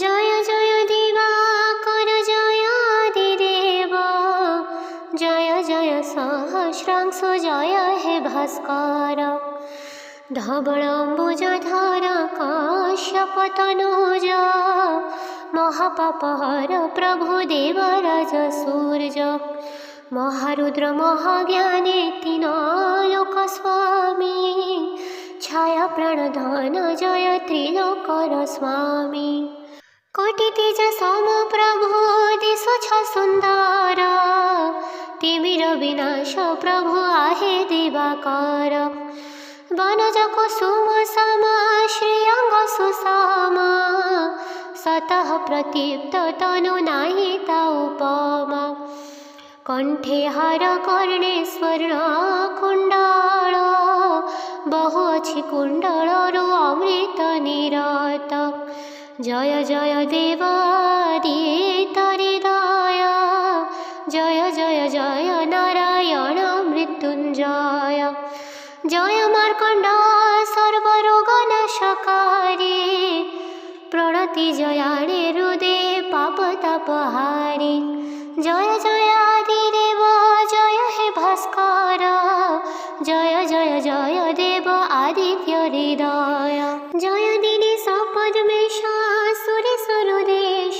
জয় জয় দিবাকর জয় আদিদেব, জয় জয় সহস্রাংশ জয় হে ভাস্কর। ধবলম্বুজধর কাশ্যপতনুজ, মহাপাপহর প্রভু দেবরাজ সূর্য। মহারুদ্র মহাজ্ঞানে তিনলোক স্বামী, ছায়া প্রাণধন জয় ত্রিলোকর স্বামী। কোটি তেজ সম প্রভু দিশুছ সুন্দর, তিমির বিনাশ প্রভু आहे দিবাকর। বনজ কুসুম সম শ্রীঅঙ্গ সুষম, সতঃ প্রদীপ্ত তনু নাহি তা উপমা। কণ্ঠে হার কর্ণে স্বর্ণ কুণ্ডল, বহু অছি কুণ্ডলরু অমৃত নিরত। জয় জয় দেবাদিত হৃদয়, জয় জয় জয় নারায়ণ মৃত্যুঞ্জয়। জয় মার্কণ্ড সর্বরোগ নাশকারী, প্রণতি জয়াণে হৃদে পাপ তাপহারী। জয় জয় আদিদেব জয় হে ভাস্কর, জয় জয় জয় দেব আদিত্য হৃদয়। জয় দিনেশ পদ্মেশ সুরেশ্বরদেশ,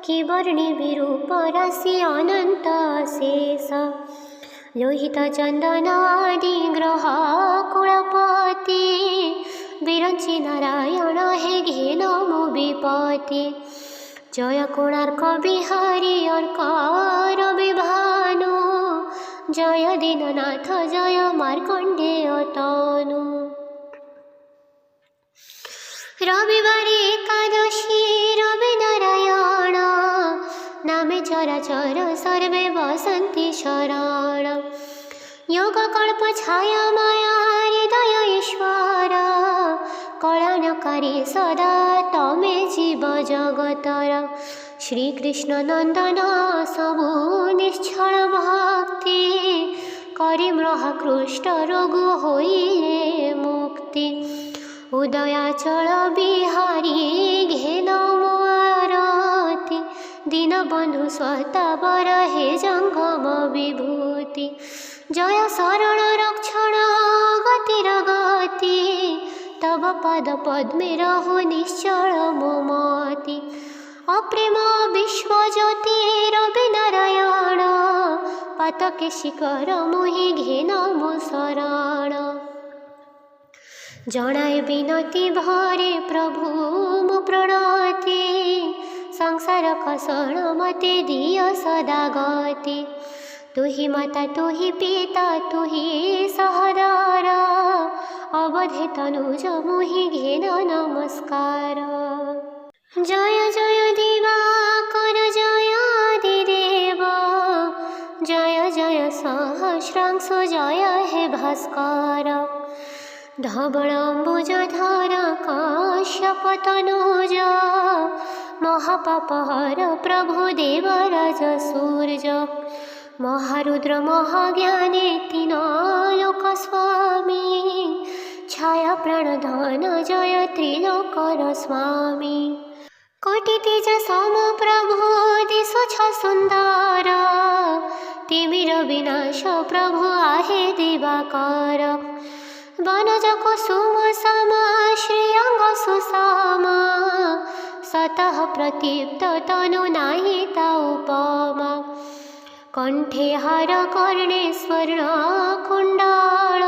কি বর্ণে বিরূপ রাশি অনন্ত শেষ। লোহিত চন্দনাদি গ্রহ কুলপতি, বিরঞ্চি নারায়ণ হে ঘেন মো বিপতি। জয় কোণার্ক বিহারী অর্কর বিভানু, জয় দীননাথ জয় মার্কণ্ডেয় তনু। রবিবারে একাদশী রবি নারায়ণ, নামে চরাচর সর্বে বসন্তি শরণ। যোগ কল্প ছায়া মায়া হৃদয় ঈশ্বর, কলনকারী সদা তমে জীব জগতর। শ্রীকৃষ্ণ নন্দন সবু নিশ্চল ভক্তি, করে মহাকৃষ্ট রোগ হইয়ে মুক্তি। উদয়াচল বিহারী ঘেন মোরতি, দীনবন্ধু স্বতাবর হে জঙ্গম বিভূতি। জয় শরণ রক্ষণ গতির গতি, তব পদ পদ্মে রহু নিশ্চল মোমতি। অপ্রেম বিশ্বজ্যোতি রবি নারায়ণ, পাতকে শিকর মোহি ঘেন মো শরণ। জনায় বিনতি ভরে প্রভু মো প্রণতি, সংসার কষণ মতে দিয় সদা গতি। তুহি মাতা তুহি পিতা তুহি সহদর, অবধে তনুজ মোহি ঘেন নমস্কার। জয় জয় দিবাকর জয় আদিদেব, জয় জয় সহস্রাংশ জয় হে ভাস্কর। ধবলম্বুজধর কাশ্যপতনুজ, মহাপাপহর প্রভু দেবরাজ সূর্য। মহারুদ্র মহাজ্ঞানে তিনলোক স্বামী, ছায়া প্রাণধন জয় ত্রিলোকর স্বামী। কোটি তেজ সম প্রভু দিশুছ সুন্দর, তিমির বিনাশ প্রভু आहे দিবাকর। বনজ কুসুম সম শ্রীঅঙ্গ সুষম, সতঃ প্রদীপ্ত তনু নাহি তা উপমা। কণ্ঠে হার কর্ণে স্বর্ণ কুণ্ডল,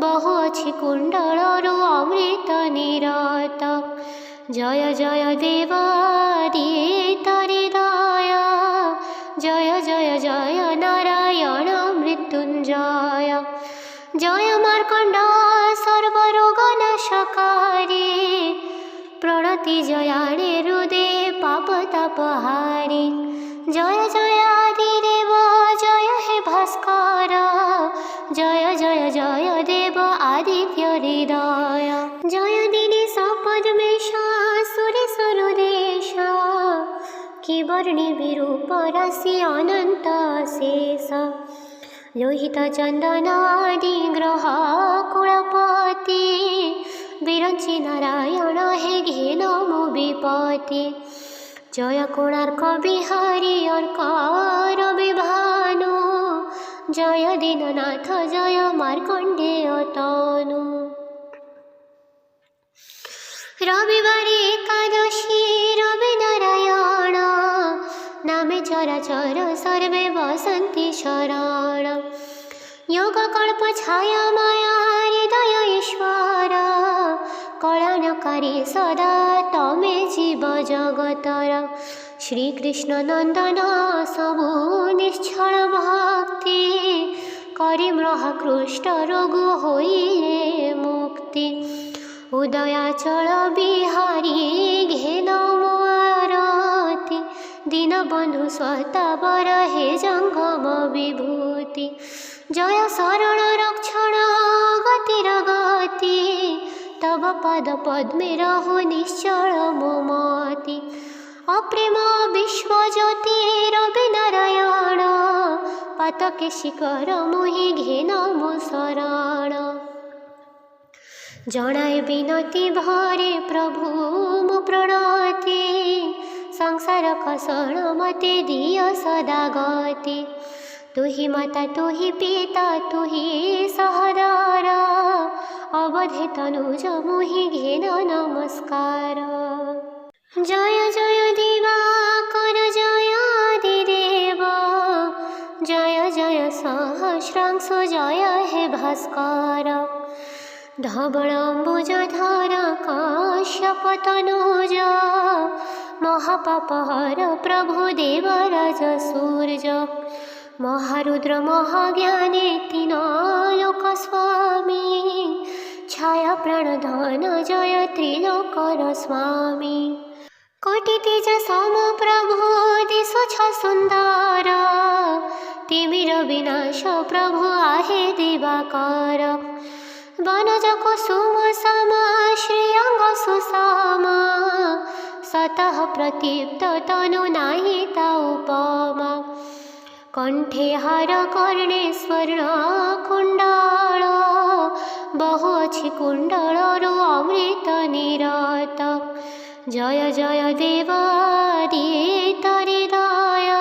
বহু অছি কুণ্ডলরু অমৃত নিরত। জয় জয় দেবাদিত হৃদয়, জয় জয় জয় নারায়ণ মৃত্যুঞ্জয়। জয় মার্কণ্ড সর্বরোগ নাশকারী, প্রণতি জয়াণে হৃদে পাপ তাপহারী। জয় জয় আদিদেব জয় হে ভাস্কর, জয় জয় জয় দেব আদিত্য হৃদয়। জয় দিনেশ পদ্মেশ সুরেশ্বরদেশ, কি বর্ণে বিরূপ রাশি অনন্ত শেষ। লোহিত চন্দনাদি গ্রহ কুলপতি, বিরঞ্চি নারায়ণ হে ঘেন মো বিপতি। জয় কোণার্ক বিহারী অর্কার বিভানু, জয় দীননাথ জয় মার্কণ্ডেয় তনু। রবিবারে একাদশী রবি নারায়ণ, নামে চরাচর সর্বে বসন্তি শরণ। যোগ কল্প ছায়া মায়া হৃদয় ঈশ্বর, কলনকারী সদা তমে জীব জগতর। শ্রীকৃষ্ণ নন্দন সবু নিশ্চল ভক্তি, করি মহাকৃষ্ট রোগ হইলে মুক্তি। উদয়াচল বিহারী ঘেন মোরতি, দীনবন্ধু স্বতাবর হে জঙ্গম বিভূতি। জয় শরণ রক্ষণ গতির গতি, তব পদ পদ্মে রহু নিশ্চল মোমতি। অপ্রেম বিশ্বজ্যোতি রবি নারায়ণ, পাতকে শিকর মোহি ঘেন মো শরণ। জনায় বিনতি ভরে প্রভু মো প্রণতি, সংসার কষণ মতে দিয় সদা গতি। তুহি মাতা তুহি পিতা তুহি সহদর, অবধে তনুজ মোহি ঘেন নমস্কার। জয় জয় দিবাকর জয় আদিদেব, জয় জয় সহস্রাংশু জয় হে ভাস্কর। ধবళম্বুজধর কাশ্যপ তনুজ, মহাপাপহর প্রভু দেবরাজ সূর্য। মহারুদ্র মহাজ্ঞানে তিনলোক স্বামী, ছায়া প্রাণধন জয় ত্রিলোকর স্বামী। কোটি তেজ সম প্রভু দিশুছ সুন্দর, তিমির বিনাশ প্রভু आहे দিবাকর। বনজ কুসুম সম শ্রীঅঙ্গ সুষম, সতঃ প্রদীপ্ত তনু নাহি তা উপমা। কণ্ঠে হার কর্ণে স্বর্ণ কুণ্ডল, বহু অছি কুণ্ডলরু অমৃত নিরত। জয় জয় দেবাদিত হৃদয়,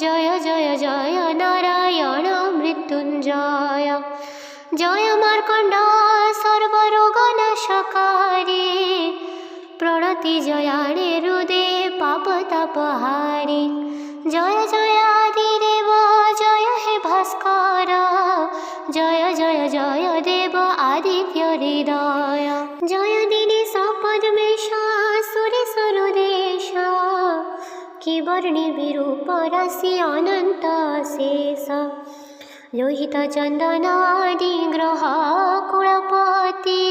জয় জয় জয় নারায়ণ মৃত্যুঞ্জয়। জয় মার্কণ্ড সর্বরোগ নাশকারী, প্রণতি জয়াণে হৃদে পাপ তাপহারী। জয় জয় আদিদেব জয় হে ভাস্কর, জয় জয় জয় দেব আদিত্য হৃদয়। জয় দীনেশ পদ্মেশ সুরেশ্বরদেশ, কি বর্ণে বিরূপ রাশি অনন্ত শেষ। লোহিত চন্দনাদি গ্রহ কুলপতি,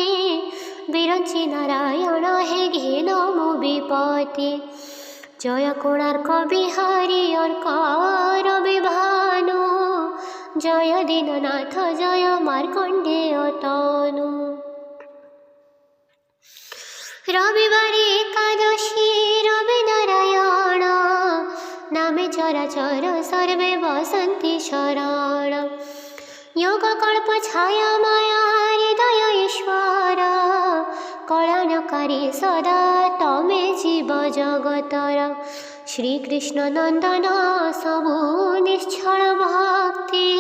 বিরঞ্চি নারায়ণ হে ঘেন মো বিপতি। জয় কোণার্ক বিহারী অর্কার বিভানু, জয় দীননাথ জয় মার্কণ্ডেয় তনু। রবিবারে একাদশী রবি নারায়ণ, নামে চরাচর সর্বে বসন্তি শরণ। যোগ কল্প ছায়া মায়া হৃদয় ঈশ্বর, কলনকারী সদা তমে জীব জগতর। শ্রীকৃষ্ণ নন্দন সবু নিশ্চল ভক্তি,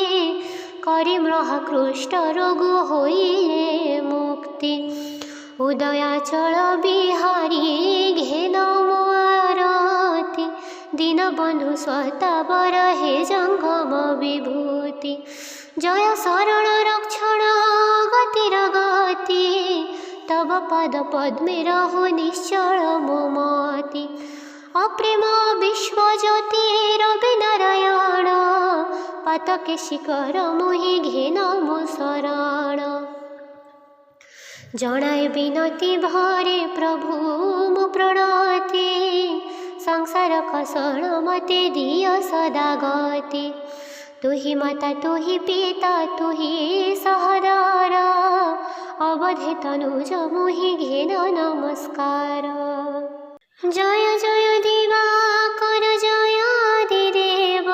করি মহাকৃষ্ট রোগ হইলে মুক্তি। উদয়াচল বিহারী ঘেন মোরতি, দীনবন্ধু স্বতাবর হে জঙ্গম বিভূতি। জয় শরণ রক্ষণ গতির গতি, তব পদ পদ্মে রহু নিশ্চল মোমতি। অপ্রেম বিশ্বজ্যোতি রবি নারায়ণ, পাতকে শিকর মোহি ঘেন মো শরণ। জনায় বিনতি ভরে প্রভু মো প্রণতি, সংসার কষণ মতে দিয় সদা গতি। তুহি মাতা তুহি পিতা তুহি সহদর, অবধে তনুজ মোহি ঘেন নমস্কার। জয় জয় দিবাকর জয় আদিদেব,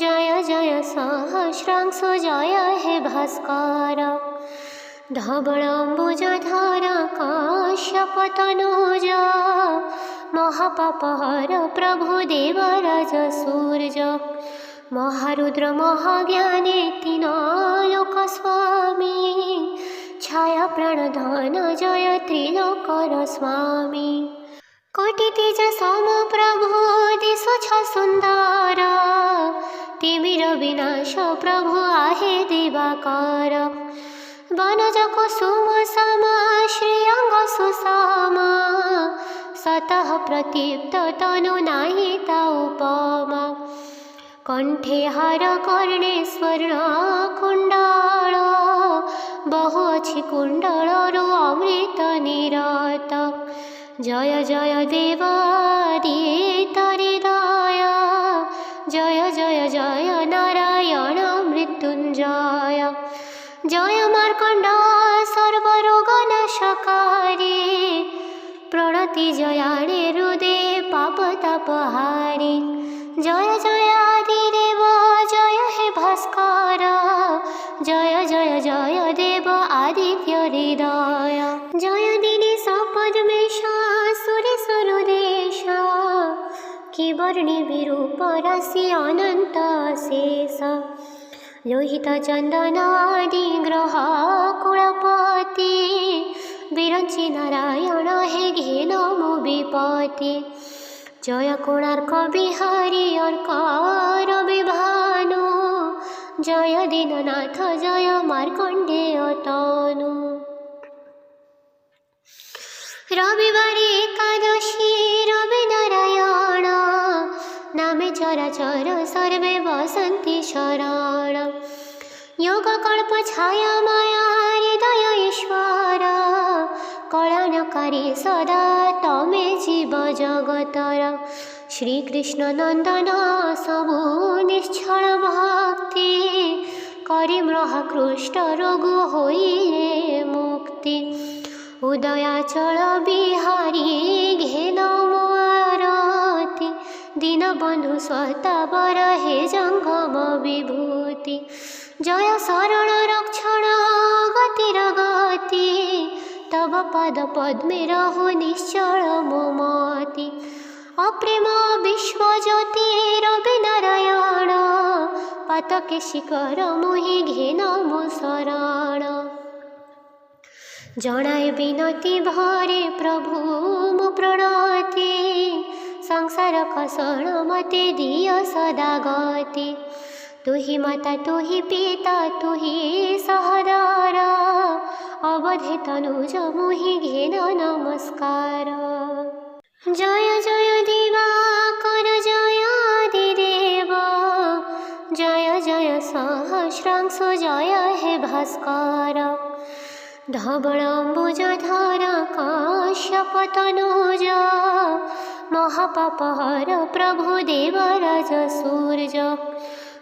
জয় জয় সহস্রাংশু জয় হে ভাস্কর। धवलाम्बुजधर काश्यपतनुज महापापहर प्रभु देवराज सूर्य महारुद्र महाज्ञानी तीनलोक स्वामी छाया प्राणधन जय त्रिलोकर स्वामी कोटि तेज सम प्रभु दिशो छ सुंदर तिमिर विनाश प्रभु आहे दिवाकर वनज कुसुम सम श्रीअंग सुषम सतः प्रतीप्त तनु नाही ता उपमा कंठे हार कर्णे स्वर्ण कुंडल बहु अछि कुंडलरु अमृत निरत जय जय देवादित हृदय जय जय जय नारायण मृत्युंजय जय मार्कंड सर्वरोगनाशकारी प्रणति जयाणे हृदे पापतापहारी जय जय आदिदेव जय हे भास्कर जय जय जय देव आदित्य हृदय जय दिनेश पद्मेश सुरेश्वरुदेश कि वर्णि विरूप राशि अनंत शेष लोहित चंदनादि ग्रह कुलपति विरंचि नारायण हे घेन मो विपत्ति जय कोणार्क बिहारी अर्कर विभानु जय दीननाथ जय मार्कंडेय तनु रविवारे एकादशी रवि नारायण नामे चराचर सर्वे वसन्ति शरण योगकल्प छाया माया हृदय ईश्वर कल्याणकारी सदा तमे जीव जगतर श्रीकृष्ण नंदन सबु निश्चल भक्ति करि महाकृष्ट रोग होइए मुक्ति उदयाचल बिहारी घेन मोरती दीनबंधु स्वतावर हे जंगम विभूति जय शरण रक्षण गतिर गति तब पद पद्मे रहो निश्चल मोमति अप्रेम विश्वज्योति रवि नारायण पातके शिखर मोहि घेन मो शरण जनाए विनती भरे प्रभु मो प्रणति संसार कसण मते दिय सदा गति तुहि माता तुहि पिता तुहि सहदार अवधे तनुज मोहि घेन नमस्कार जय जय दिवाकर जय आदिदेव जय जय सहस्रांशु जय हे भास्कर धवलाम्बुजधर काश्यपतनुज महापापहर प्रभु देवराज सूर्य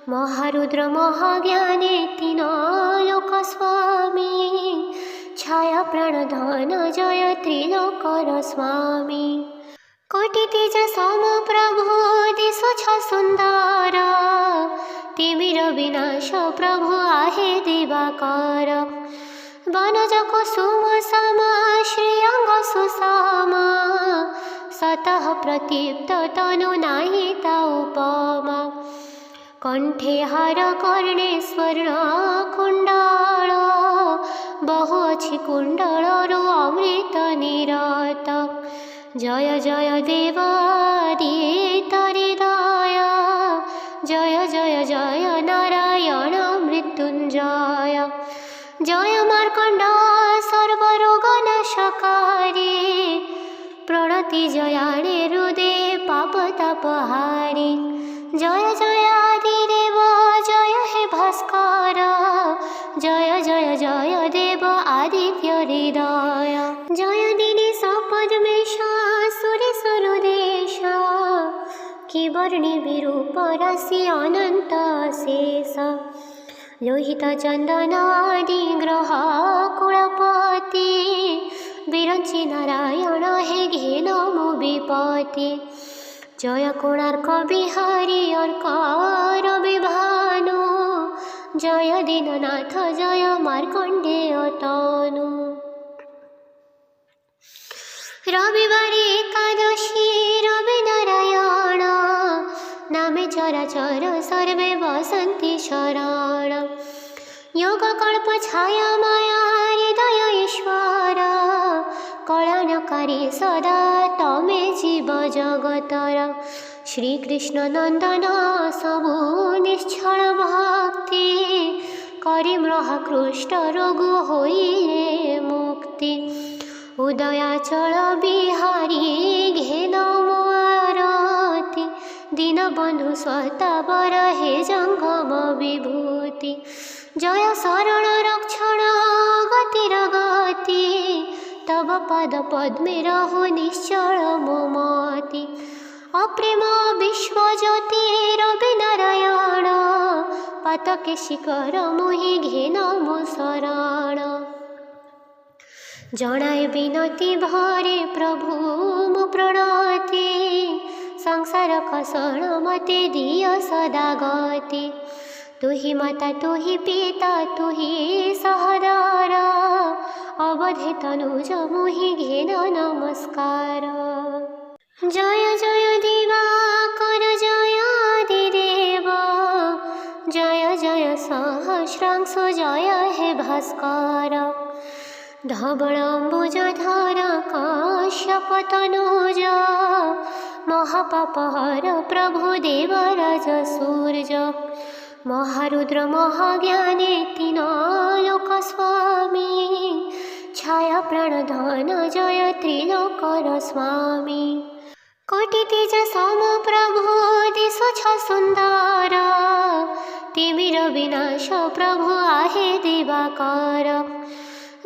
महारुद्र महाज्ञानी तीनलोक स्वामी छाया प्राणधन जय त्रिलोकर स्वामी कोटि तेज सम प्रभु दिशो छ सुंदर तिमिर विनाश प्रभु आहे दिवाकर वनज कुसुम सम श्रीअंग सुषम सतः प्रतीप्त तनु नाही ता उपमा कंठे हार कर्णे स्वर्ण कुंडल बहु अछि कुंडलरु अमृत निरत जय जय देवादित हृदय जय जय जय नारायण मृत्युंजय जय मार्कंड सर्वरोगनाशकारी प्रणति जयाणे हृदे पापतापहारी जय जय आदिदेव जय हे भास्कर जय जय जय देव आदित्य हृदय जय दिनेश पद्मेश सुरेश्वरुदेश कि वर्णि विरूप राशि अनंत शेष लोहित चंदनादि ग्रह कुलपति विरंचि नारायण हे घेन मो विपत्ति जय कोणार्क बिहारी अर्कर विभानु জয় দীননাথ জয় মার্কণ্ডেয় তনু। রবিবারে একাদশী রবি নারায়ণ, নামে চরাচর সর্বে বসন্তি শরণ। যোগ কল্প ছায়া মায়া হৃদয় ঈশ্বর, কলনকারী সদা তমে জীব জগতর। শ্রীকৃষ্ণ নন্দন সবু নিশ্চল ভক্তি, করি মহাকৃষ্ট রঘু হইয়ে মুক্তি। উদয়াচল বিহারী ঘেন মোরতি, দীনবন্ধু স্বতাবর হে জঙ্গম বিভূতি। জয় শরণ রক্ষণ গতির গতি, তব পদ পদ্মে রহু নিশ্চল মমতি। অপ্রেম বিশ্বজ্যোতি রবি নারায়ণ, পাতকে শিকর মোহি ঘেন মো শরণ। জনায় বিনতি ভরে প্রভু মো প্রণতি, সংসার কষণ মতে দিয় সদা গতি। তুহি মাতা তুহি পিতা তুহি সহদর, অবধে তনুজ মোহি ঘেন নমস্কার। জয় জয় দিবাকর জয় আদিদেব, জয় জয় সহস্রাংশু জয় হে ভাস্কর। ধবলম্বুজধর কাশ্যপ তনুজ, মহাপাপহর প্রভু দেবরাজ সূর্য। মহারুদ্র মহাজ্ঞানে তিনলোক স্বামী, ছায়া প্রাণধন জয় ত্রিলোকর স্বামী। কোটি তেজ সম প্রভু দিশুছ সুন্দর, তিমির বিনাশ প্রভু आहे দিবাকর।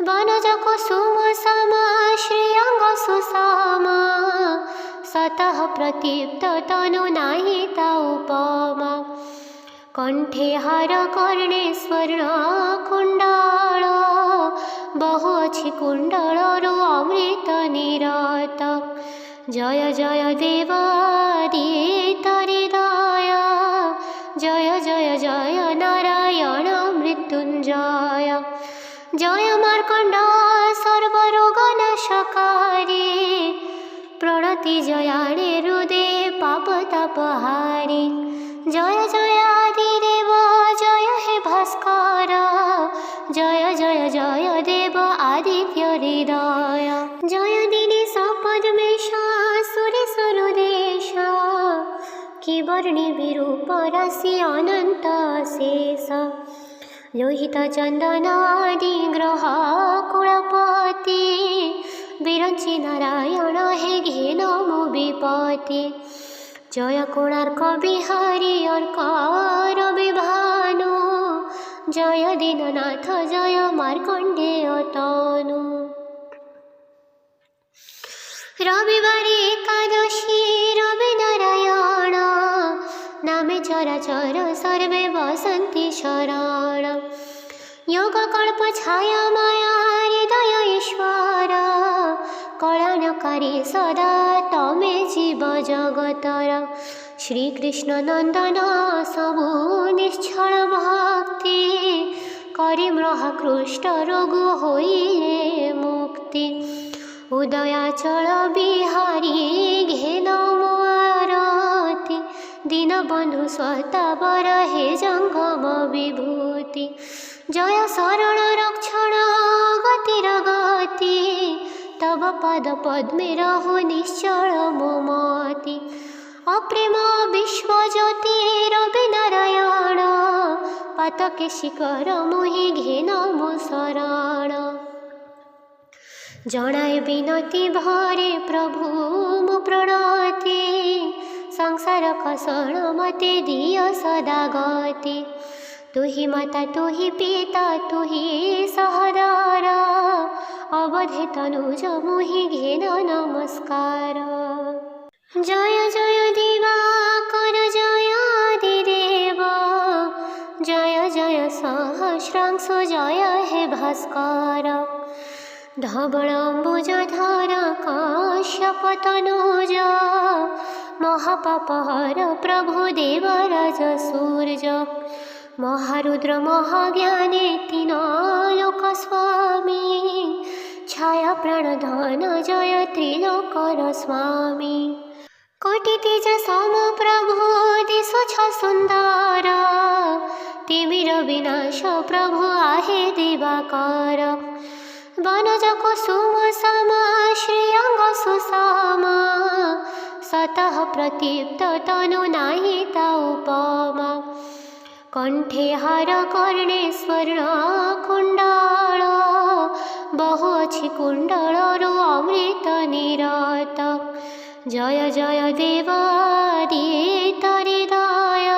বনজ কুসুম সম শ্রীঅঙ্গ সুষম, সতঃ প্রদীপ্ত তনু নাহি তা উপমা। কণ্ঠে হার কর্ণে স্বর্ণ কুণ্ডল, বহু অছি কুণ্ডলরু অমৃত নিরত। জয় জয় দেবাদিত হৃদয়, জয় জয় জয় নারায়ণ মৃত্যুঞ্জয়। জয় মার্কণ্ড সর্বরোগ নাশকারী, প্রণতি জয়াড়ে হৃদে পাপ তাপহারী। জয় জয় আদিদেব জয় হে ভাস্কর, জয় জয় জয় দেব আদিত্য হৃদয়। জয় দীনেশ পদ্মেশ সুরেশ্বর দেশ, কি বর্ণি বিরূপ রাশি অনন্ত শেষ। লোহিত চন্দনাদি গ্রহ কুলপতি, বিরঞ্চি নারায়ণ হে ঘেন মো বিপতি। জয় কোণার্ক বিহারী অর্ক রবি ভানু, জয় দীননাথ জয় মার্কণ্ডেয় তনু। রবিবারে একাদশী রবি নারায়ণ, নামে চরাচর সর্বে বসন্তি শরণ। যোগ কল্প ছায়া মায়া হৃদয় ঈশ্বর, কলনকারী সদা তমে জীব জগতর। শ্রীকৃষ্ণ নন্দন সবু নিশ্চল ভক্তি, করি মহাকৃষ্ট রঘু হইয়ে মুক্তি। উদয়াচল বিহারী ঘেন মোরতি, দীনবন্ধু স্বতাবর হে জঙ্গম বিভূতি। জয় শরণ রক্ষণ গতির গতি, তব পদ পদ্মে রহু নিশ্চল মমতি। অপ্রেম বিশ্বজ্যোতি রবি নারায়ণ, পাতকে শিকর মোহি ঘেন মো শরণ। জনায় বিনতি ভরে প্রভু মো প্রণতি, সংসার কষণ মতে দিয় সদা গতি। তুহি মাতা তুহি পিতা তুহি সহদর, অবধে তনুজ মোহি ঘেন নমস্কার। জয় জয় দিবাকর জয় আদিদেব, জয় জয় সহস্রাংশু জয় হে ভাস্কর। ধবলম্বুজধর কাশ্যপ তনুজ, মহাপাপহর প্রভু দেবরাজ সূর্য। महारुद्र महाज्ञाने तीन लोक स्वामी छाया प्राणधन जय त्रिलोकर स्वामी कोटि तेज सम प्रभु दिशो छ सुन्दर तिमिर विनाश प्रभु आहे दिवाकर वनजको सुम सम श्रीअंग सुषम सतः प्रतीप्त तनु नाही ता उपमा कंठे हार कर्णे स्वर्ण कुंडल बहु अछि कुंडलरु अमृत निरत जय जय देवादित हृदय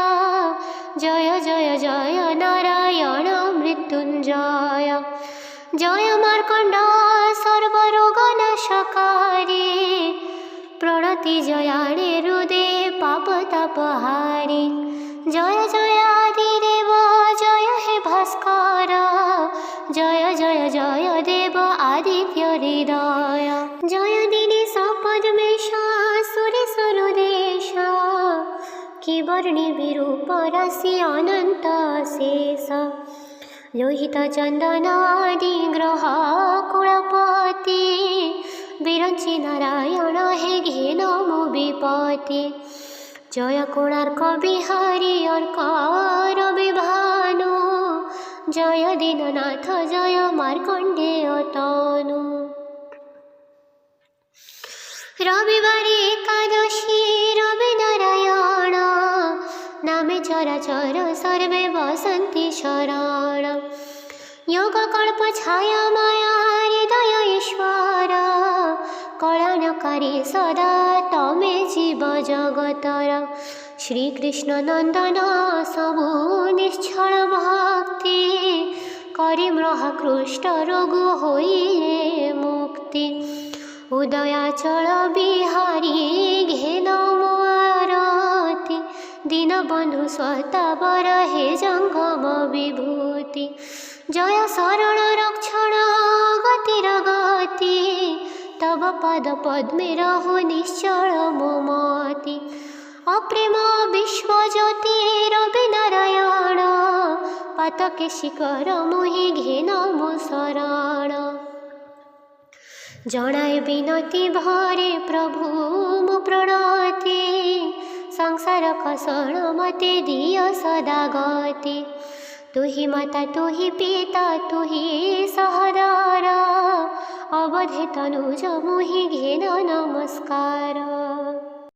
जय जय जय नारायण मृत्युंजय जय मार्कंड सर्वरोग नाशकारी प्रणति जयाणे हृदे पाप तापहारी जय जय आदिदेव जय हे भास्कर जय जय जय देव आदित्य हृदय जय दिनेश पद्मेश सुरेश्वर देश कि वर्णि विरूप राशि अनंत शेष लोहित चंदनादि ग्रह कुलपति विरंचि नारायण हे घेन मो विपत्ति जय कोणार्क बिहारी अर्कर विभानु जय दीननाथ जय मार्कंडेय तनु रविवार एकादशी रवि नारायण नामे चराचर सर्वे वसन्ति शरण योग कल्प छाया माया हृदय ईश्वर कल्याणकारी सदा तमे जीव जगतर श्रीकृष्ण नंदन सबु निश्चल भक्ति करी महाकृष्ट रोग होइए मुक्ति उदयाचल बिहारी घेन मोरती दीनबंधु स्वतावर हे जंगम विभूति जय शरण रक्षण गतिर गति तब पद पद्मे रहो निश्चल मोमति अप्रेम विश्वज्योति रवि नारायण पातके शिखर मोहि घेन मो शरण जनाए विनती भरे प्रभु मो प्रणति संसार कसण मते दिय सदा गति तुहि माता तुहि पिता तुहि सहदार अवधे तनुज मोहि घेन नमस्कार।